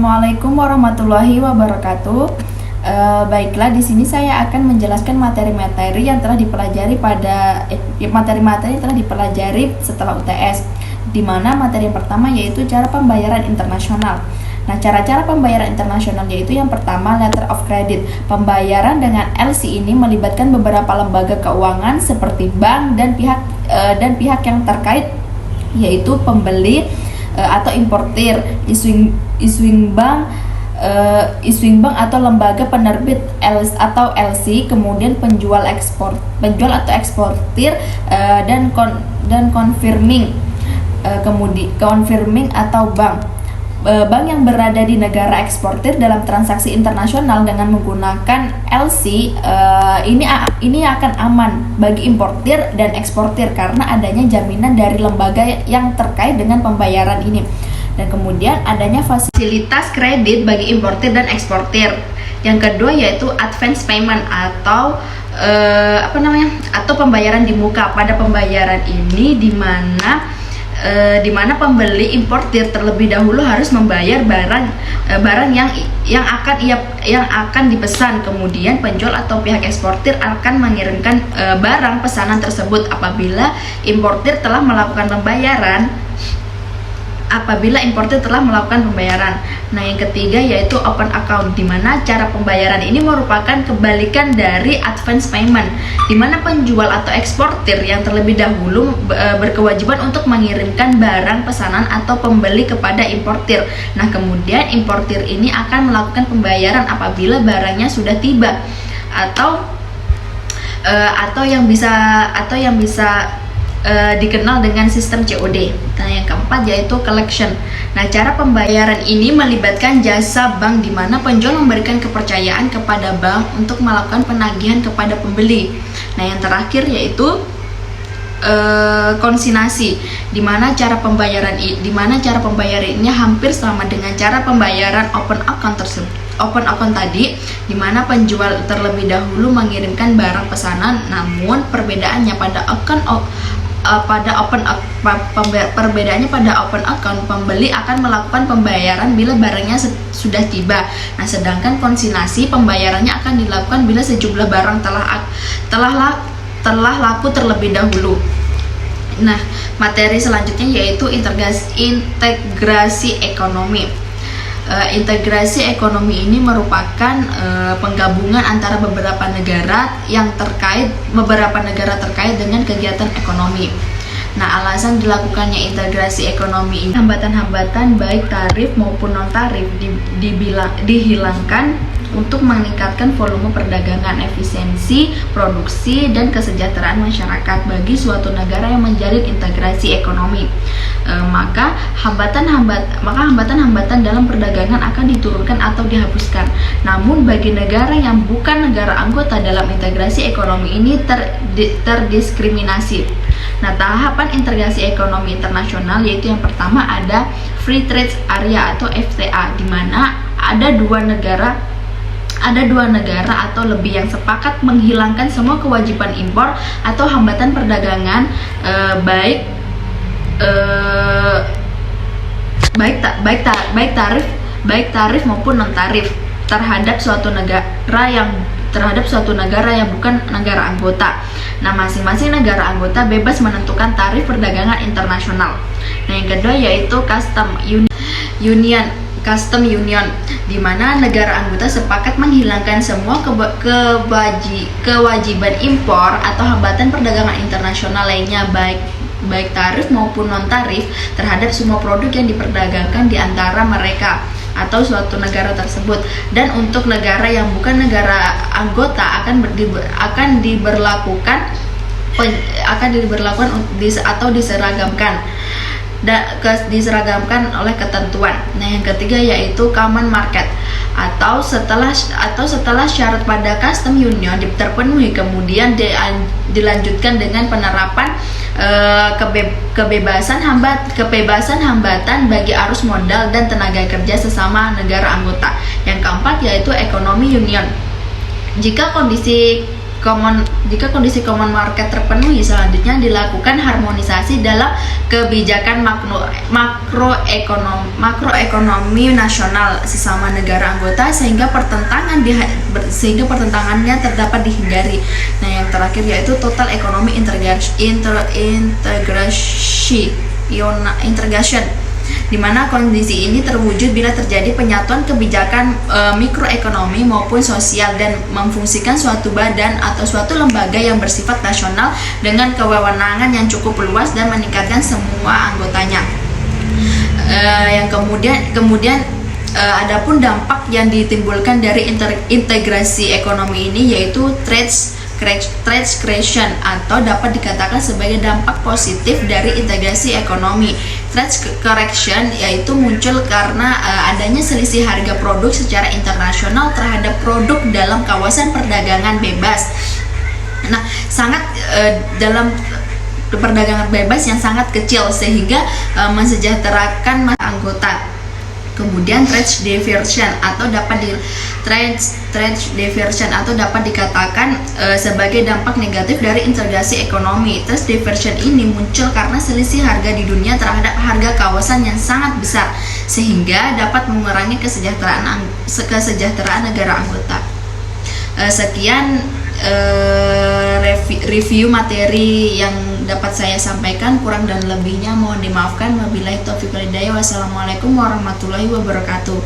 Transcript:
Assalamualaikum warahmatullahi wabarakatuh. Baiklah, di sini saya akan menjelaskan materi-materi yang telah dipelajari materi-materi yang telah dipelajari setelah UTS. Di mana materi yang pertama yaitu cara pembayaran internasional. Nah, cara-cara pembayaran internasional yaitu yang pertama letter of credit. Pembayaran dengan LC ini melibatkan beberapa lembaga keuangan seperti bank dan pihak yang terkait, yaitu pembeli atau importir, issuing bank atau lembaga penerbit atau LC, kemudian penjual atau eksportir, dan confirming atau bank yang berada di negara eksportir dalam transaksi internasional dengan menggunakan LC ini akan aman bagi importir dan eksportir karena adanya jaminan dari lembaga yang terkait dengan pembayaran ini. Dan kemudian adanya fasilitas kredit bagi importir dan eksportir. Yang kedua yaitu advance payment atau pembayaran di muka. Pada pembayaran ini di mana pembeli importir terlebih dahulu harus membayar barang yang akan dipesan, kemudian penjual atau pihak eksportir akan mengirimkan barang pesanan tersebut apabila importir telah melakukan pembayaran. Nah, yang ketiga yaitu open account, di mana cara pembayaran ini merupakan kebalikan dari advance payment, di mana penjual atau eksportir yang terlebih dahulu berkewajiban untuk mengirimkan barang pesanan atau pembeli kepada importir. Nah, kemudian importir ini akan melakukan pembayaran apabila barangnya sudah tiba atau yang bisa dikenal dengan sistem COD. Nah, yang keempat yaitu collection. Nah, cara pembayaran ini melibatkan jasa bank, di mana penjual memberikan kepercayaan kepada bank untuk melakukan penagihan kepada pembeli. Nah, yang terakhir yaitu konsinyasi, di mana cara pembayaran ini hampir sama dengan cara pembayaran open account tadi, di mana penjual terlebih dahulu mengirimkan barang pesanan, namun perbedaannya pada open account pembeli akan melakukan pembayaran bila barangnya sudah tiba. Nah, sedangkan konsinyasi pembayarannya akan dilakukan bila sejumlah barang telah laku terlebih dahulu. Nah, materi selanjutnya yaitu integrasi ekonomi. Integrasi ekonomi ini merupakan penggabungan antara beberapa negara terkait dengan kegiatan ekonomi. Nah, alasan dilakukannya integrasi ekonomi ini, hambatan-hambatan baik tarif maupun non tarif dihilangkan untuk meningkatkan volume perdagangan, efisiensi produksi, dan kesejahteraan masyarakat bagi suatu negara yang menjalin integrasi ekonomi. Maka hambatan-hambatan dalam perdagangan akan diturunkan atau dihapuskan. Namun bagi negara yang bukan negara anggota dalam integrasi ekonomi ini terdiskriminasi. Nah, tahapan integrasi ekonomi internasional yaitu yang pertama ada Free Trade Area atau FTA, di mana ada dua negara atau lebih yang sepakat menghilangkan semua kewajiban impor atau hambatan perdagangan baik tarif maupun non tarif terhadap suatu negara yang bukan negara anggota. Nah, masing-masing negara anggota bebas menentukan tarif perdagangan internasional. Nah, yang kedua yaitu Custom Union, di mana negara anggota sepakat menghilangkan semua kewajiban impor atau hambatan perdagangan internasional lainnya baik tarif maupun non tarif terhadap semua produk yang diperdagangkan di antara mereka atau suatu negara tersebut. Dan untuk negara yang bukan negara anggota akan diberlakukan diseragamkan oleh ketentuan. Nah, yang ketiga yaitu common market, atau setelah syarat pada custom union terpenuhi, kemudian dilanjutkan dengan penerapan kebebasan hambatan bagi arus modal dan tenaga kerja sesama negara anggota. Yang keempat yaitu economy union. Jika kondisi kondisi common market terpenuhi, selanjutnya dilakukan harmonisasi dalam kebijakan makroekonomi nasional sesama negara anggota sehingga pertentangannya terdapat dihindari. Nah, yang terakhir yaitu total economy integration, di mana kondisi ini terwujud bila terjadi penyatuan kebijakan mikroekonomi maupun sosial dan memfungsikan suatu badan atau suatu lembaga yang bersifat nasional dengan kewenangan yang cukup luas dan meningkatkan semua anggotanya. Yang kemudian adapun dampak yang ditimbulkan dari integrasi ekonomi ini yaitu trade creation, atau dapat dikatakan sebagai dampak positif dari integrasi ekonomi. Trade correction yaitu muncul karena adanya selisih harga produk secara internasional terhadap produk dalam kawasan perdagangan bebas. Nah, dalam perdagangan bebas yang sangat kecil sehingga mensejahterakan anggota. Kemudian trade diversion atau dapat dikatakan sebagai dampak negatif dari integrasi ekonomi. Trade diversion ini muncul karena selisih harga di dunia terhadap harga kawasan yang sangat besar sehingga dapat mengurangi kesejahteraan negara anggota. Sekian review materi yang dapat saya sampaikan, kurang dan lebihnya mohon dimaafkan. Wabillahi taufiq wal hidayah. Wassalamualaikum warahmatullahi wabarakatuh.